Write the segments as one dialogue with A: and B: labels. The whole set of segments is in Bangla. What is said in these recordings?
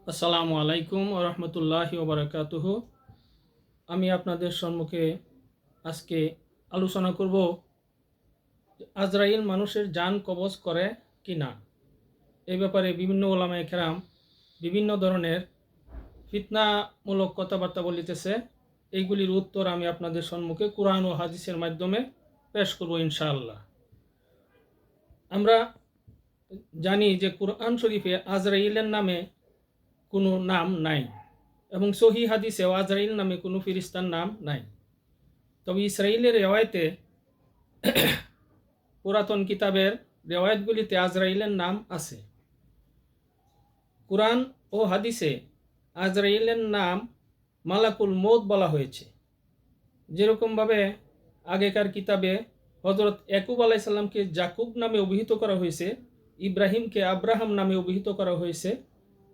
A: আসসালামু আলাইকুম রহমতুল্লাহি ওবরাকাতুহ। আমি আপনাদের সম্মুখে আজকে আলোচনা করব আজরাইল মানুষের জান কবজ করে কি না। এই ব্যাপারে বিভিন্ন ওলামায়ে কেরাম বিভিন্ন ধরনের ফিতনামূলক কথাবার্তা বলিতেছে। এইগুলির উত্তর আমি আপনাদের সম্মুখে কুরআন ও হাদিসের মাধ্যমে পেশ করব ইনশাআল্লাহ। আমরা জানি যে কুরআন শরীফে আজরাইলের নামে কোনো নাম নাই এবং সহি হাদিসেও আজরাইল নামে কোনো ফিরিস্তার নাম নাই। তবে ইসরাইলের রেওয়ায়তে পুরাতন কিতাবের রেওয়ায়তগুলিতে আজরাইলের নাম আছে। কুরআন ও হাদিসে আজরাইলের নাম মালাকুল মৌত বলা হয়েছে। যেরকমভাবে আগেকার কিতাবে হজরত ইয়াকুব আলাইহিস সালামকে জাকুব নামে অভিহিত করা হয়েছে, ইব্রাহিমকে আব্রাহাম নামে অভিহিত করা হয়েছে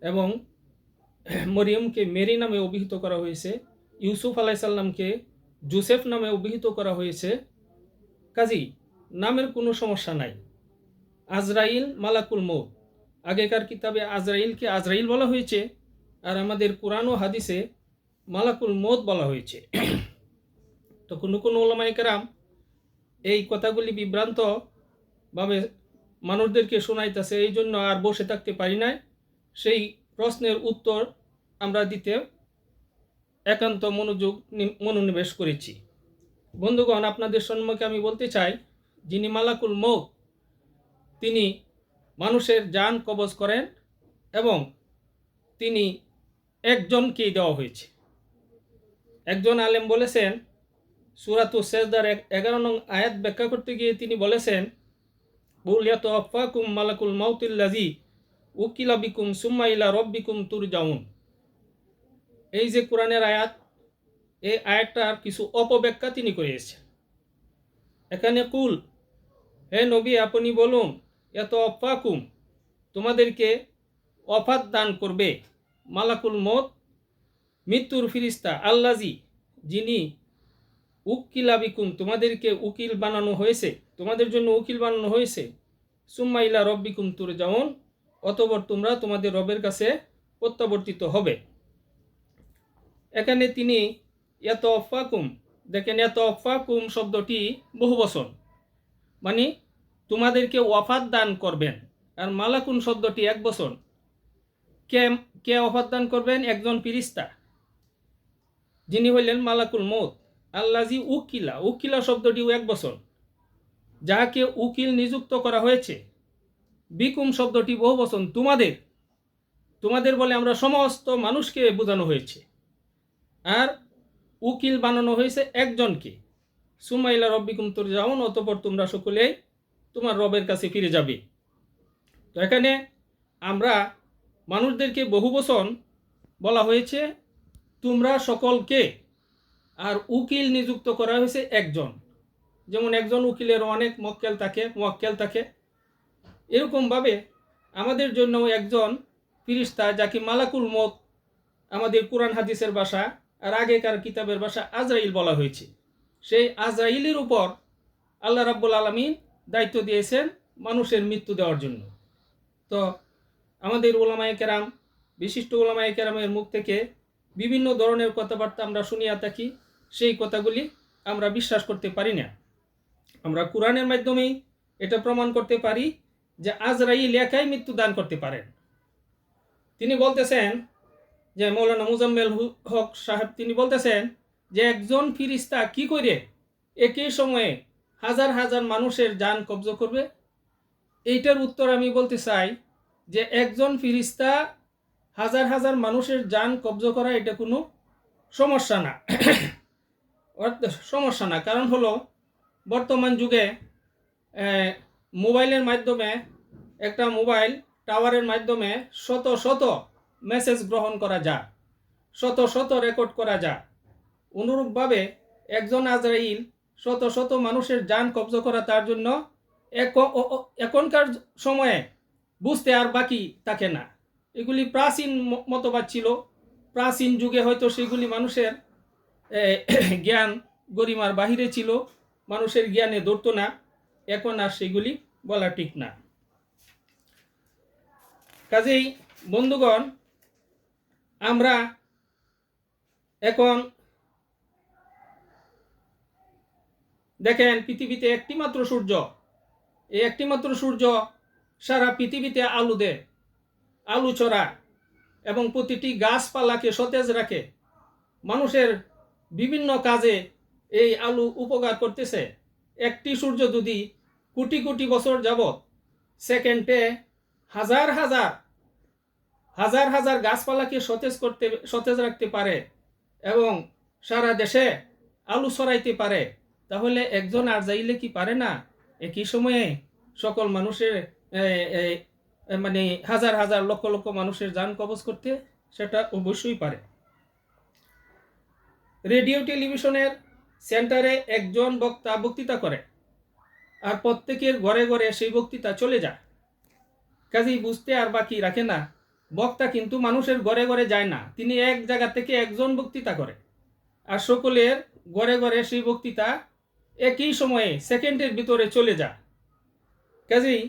A: এবং মরিয়মকে মেরি নামে অভিহিত করা হয়েছে, ইউসুফ আলাইহিস সালামকে জোসেফ নামে অভিহিত করা হয়েছে। কাজী নামের কোনো সমস্যা নাই। আজরাইল মালাকুল মৌত, আগেকার কিতাবে আজরাইলকে আজরাইল বলা হয়েছে আর আমাদের কুরআন ও হাদিসে মালাকুল মৌত বলা হয়েছে। তো কোনো কোনো ওলামায়ে কেরাম এই কথাগুলি বিভ্রান্তভাবে মানুষদেরকে শোনাইতেছে, এই জন্য আর বসে থাকতে পারি নাই। সেই প্রশ্নের উত্তর আমরা দিতে একান্ত মনোনিবেশ করেছি। বন্ধুগণ, আপনাদের সম্মুখে আমি বলতে চাই, যিনি মালাকুল মৌত তিনি মানুষের জান কবজ করেন এবং তিনি একজনকেই দেওয়া হয়েছে। একজন আলেম বলেছেন, সূরাতুস সেজদার 11 নং আয়াত ব্যাখ্যা করতে গিয়ে তিনি বলেছেন, কুল ইয়াতাওয়াফাকুম মালাকুল মাউতিল্লাযী উকিলা বিকুম সুম্মা ইলা রাব্বিকুম তুরজাউন। এই যে কোরআনের আয়াত, এই আয়াতটার কিছু অপব্যাখ্যা তিনি করেছেন। এখানে কুল, হে নবী আপনি বলুন, ইয়াতাওয়াফাকুম তোমাদেরকে ওয়াফাত দান করবে মালাকুল মৌত মৃত্যুর ফিরিস্তা, আল্লাযী যিনি উকিলা বিকুম তোমাদেরকে উকিল বানানো হয়েছে, তোমাদের জন্য উকিল বানানো হয়েছে, সুম্মা ইলা রাব্বিকুম তুরজাউন অতঃপর তোমরা তোমাদের রবের কাছে প্রত্যাবর্তিত হবে। এখানে তিনি ইয়াতাওয়াফাকুম, দেখেন ইয়াতাওয়াফাকুম শব্দটি বহুবচন, মানে তোমাদেরকে ওয়াফাত দান করবেন। আর মালাকুন শব্দটি একবচন। কে ওয়াফাত দান করবেন? একজন ফিরিস্তা, যিনি হইলেন মালাকুল মৌত। আল্লাযী উকিলা, উকিলা শব্দটিও একবচন, যাহাকে উকিল নিযুক্ত করা হয়েছে। বিকুম শব্দটি বহুবচন, তোমাদের, তোমাদের বলে আমরা সমস্ত মানুষকে বোঝানো হয়েছে। আর উকিল বানানো হয়েছে একজনকে, সুম্মা ইলা রাব্বিকুম তুরজাউন অতঃপর তোমরা সকলেই তোমার রবের কাছে ফিরে যাবে। তো এখানে আমরা মানুষদেরকে বহুবচন বলা হয়েছে, তোমরা সকলকে, আর উকিল নিযুক্ত করা হয়েছে একজন। যেমন একজন উকিলের অনেক মোয়াক্কেল থাকে, এরকমভাবে আমাদের জন্য একজন ফিরিস্তা, যাকে মালাকুল মৌত আমাদের কুরআন হাদিসের ভাষা আর আগেকার কিতাবের ভাষা আজরাইল বলা হয়েছে। সেই আজরাইলের উপর আল্লাহ রাব্বুল আলামিন দায়িত্ব দিয়েছেন মানুষের মৃত্যু দেওয়ার জন্য। তো আমাদের ওলামায়ে কেরাম, বিশিষ্ট ওলামায়ে কেরামের মুখ থেকে বিভিন্ন ধরনের কথাবার্তা আমরা শুনিয়া থাকি। সেই কথাগুলি আমরা বিশ্বাস করতে পারি না। আমরা কুরআনের মাধ্যমেই এটা প্রমাণ করতে পারি যে আজরাইল একাই মৃত্যু দান করতে পারেন। তিনি বলতেছেন যে মৌলানা মুজাম্মেল হক সাহেব, তিনি বলতেছেন যে একজন ফিরিস্তা কি করে একই সময়ে হাজার হাজার মানুষের জান কবজ করবে। এইটার উত্তর আমি বলতে চাই যে একজন ফিরিস্তা হাজার হাজার মানুষের জান কবজ করা এটা কোনো সমস্যা না। সমস্যা না, কারণ হলো বর্তমান যুগে মোবাইলের মাধ্যমে, একটা মোবাইল টাওয়ারের মাধ্যমে শত শত মেসেজ গ্রহণ করা যায়, শত শত রেকর্ড করা যায়। অনুরূপভাবে একজন আজরাইল শত শত মানুষের জান কবজ করা তার জন্য এখনকার সময়ে বুঝতে আর বাকি থাকে না। এগুলি প্রাচীন মতবাদ ছিল, প্রাচীন যুগে হয়তো সেগুলি মানুষের জ্ঞান গরিমার বাহিরে ছিল, মানুষের জ্ঞানে ধরতো না। এখন আর সেগুলি বলা ঠিক না। কাজেই বন্ধুগণ, আমরা এখন দেখেন পৃথিবীতে একটিমাত্র সূর্য, এই একটিমাত্র সূর্য সারা পৃথিবীতে আলো দেয়, আলো ছড়ায় এবং প্রতিটি গাছপালাকে সতেজ রাখে। মানুষের বিভিন্ন কাজে এই আলো উপকার করতেছে। একটি সূর্য যদি কোটি কোটি বছর যাবৎ সেকেন্ডে হাজার হাজার হাজার হাজার গাছপালাকে সতেজ রাখতে পারে এবং সারা দেশে আলো ছড়াইতে পারে, তাহলে একজন আর যাইলে কি পারে না একই সময়ে সকল মানুষের মানে হাজার হাজার লক্ষ লক্ষ মানুষের যান কবজ করতে? সেটা অবশ্যই পারে। রেডিও টেলিভিশনের সেন্টারে একজন বক্তা বক্তৃতা করে আর প্রত্যেকের ঘরে ঘরে সেই বক্তৃতা চলে যায়। কাজেই বুঝতে আর বাকি রাখে না, বক্তা কিন্তু মানুষের ঘরে ঘরে যায় না, তিনি এক জায়গা থেকে একজন বক্তৃতা করে আর সকলের ঘরে ঘরে সেই বক্তৃতা একই সময়ে সেকেন্ডের ভিতরে চলে যায়। কাজেই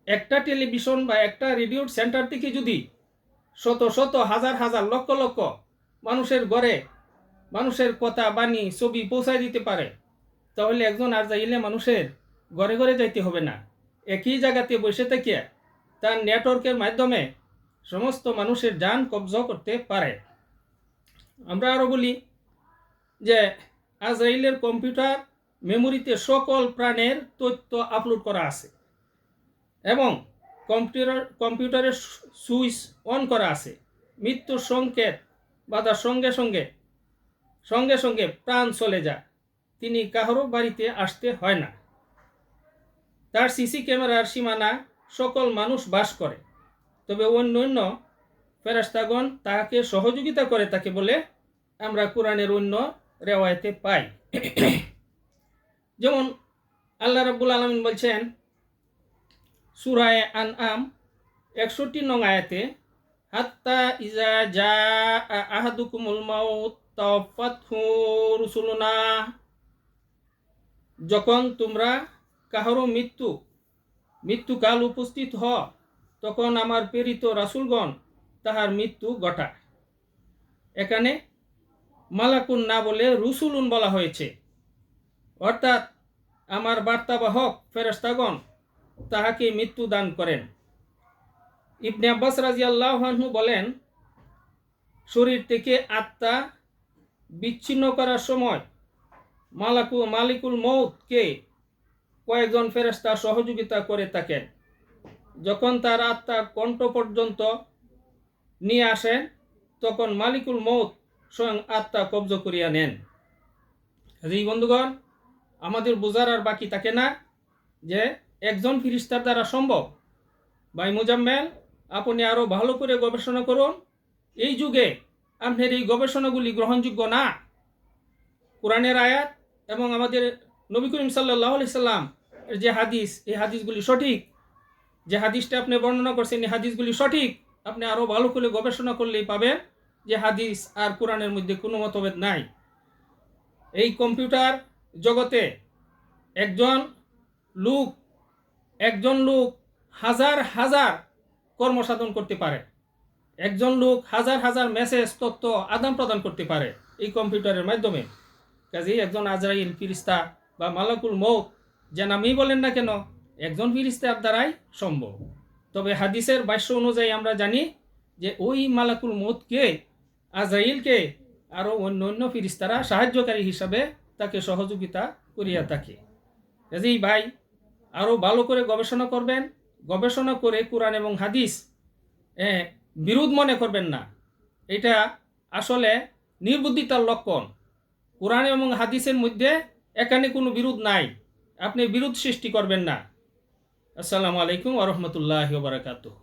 A: একটা টেলিভিশন বা একটা রেডিও সেন্টার থেকে যদি শত শত হাজার হাজার লক্ষ লক্ষ মানুষের ঘরে মানুষের কথা বাণী ছবি পৌঁছায় দিতে পারে, তাহলে একজন আর যাইলে মানুষের ঘরে ঘরে যাইতে হবে না, একই জায়গাতে বসে থেকে তার নেটওয়ার্কের মাধ্যমে সমস্ত মানুষের যান কবজা করতে পারে। আমরা আরও বলি যে আজরাইলের কম্পিউটার মেমোরিতে সকল প্রাণের তথ্য আপলোড করা আছে এবং কম্পিউটারের সুইচ অন করা আছে। মৃত্যুর সংকেত বাজার সঙ্গে সঙ্গে সঙ্গে সঙ্গে প্রাণ চলে যায়, তিনি কারো বাড়িতে আসতে হয় না। তার সিসি ক্যামেরার সীমানা সকল মানুষ বাস করে, তবে অন্য ফেরেশতাগণ তাকে সহযোগিতা করে থাকে বলে আমরা কোরআনের অন্য রেওয়ায়েতে পাই। যেমন আল্লাহ রাব্বুল আলামিন বলছেন সূরা আনআম 61 নং আয়াতে, হাত্তা ইজা জাআ আহাদুকুমুল মাউত তাওয়াফাতহু রুসুলুনা, যখন তোমরা কাহারও মৃত্যুকাল উপস্থিত হয় তখন আমার প্রেরিত রাসূলগণ তাহার মৃত্যু ঘটায়। এখানে মালাকুন না বলে রুসুলুন বলা হয়েছে, অর্থাৎ আমার বার্তাবাহক ফেরেশতাগণ তাহাকে মৃত্যু দান করেন। ইবনে আব্বাস রাদিয়াল্লাহু আনহু বলেন, শরীর থেকে আত্মা বিচ্ছিন্ন করার সময় মালিকুল মউতকে কয়েকজন ফেরেশতা সহযোগিতা করে থাকেন। যখন তার আত্মা কণ্ঠ পর্যন্ত নিয়ে আসেন তখন মালিকুল মউত স্বয়ং আত্মা কবজ করিয়া নেন। এই বন্ধুগণ, আমাদের বোঝার আর বাকি থাকে না যে একজন ফেরেশতার দ্বারা সম্ভব। ভাই মুজাম্মেল, আপনি আরও ভালো করে গবেষণা করুন। এই যুগে আপনার এই গবেষণাগুলি গ্রহণযোগ্য না। কোরআনের আয়াত এবং আমাদের নবী করিম সাল্লাল্লাহু আলাইহি সাল্লাম যে হাদিস, এই হাদিসগুলি সঠিক, যে হাদিসটা আপনি বর্ণনা করছেন এই হাদিসগুলি সঠিক। আপনি আরও ভালো করে গবেষণা করলেই পাবেন যে হাদিস আর কোরআনের মধ্যে কোনো মতভেদ নাই। এই কম্পিউটার জগতে একজন লোক হাজার হাজার কর্মসাধন করতে পারে, একজন লোক হাজার হাজার মেসেজ তথ্য আদান প্রদান করতে পারে এই কম্পিউটারের মাধ্যমে। কাজেই একজন আজরাইল ফিরিস্তা বা মালাকুল মউত যে নামেই বলেন না কেন, একজন ফিরিস্তার দ্বারাই সম্ভব। তবে হাদিসের ভাষ্য অনুযায়ী আমরা জানি যে ওই মালাকুল মউতকে, আজরাইলকে আরও অন্য ফিরিস্তারা সাহায্যকারী হিসাবে তাকে সহযোগিতা করিয়া থাকে। কাজেই ভাই আরও ভালো করে গবেষণা করবেন, গবেষণা করে কোরআন এবং হাদিস বিরোধ মনে করবেন না, এটা আসলে নির্বুদ্ধিতার লক্ষণ। কোরআন এবং হাদিসের মধ্যে এখানে কোনো বিরোধ নাই, আপনি বিরোধ সৃষ্টি করবেন না। আসসালামু আলাইকুম ওয়া রাহমাতুল্লাহি ওয়া বারাকাতুহু।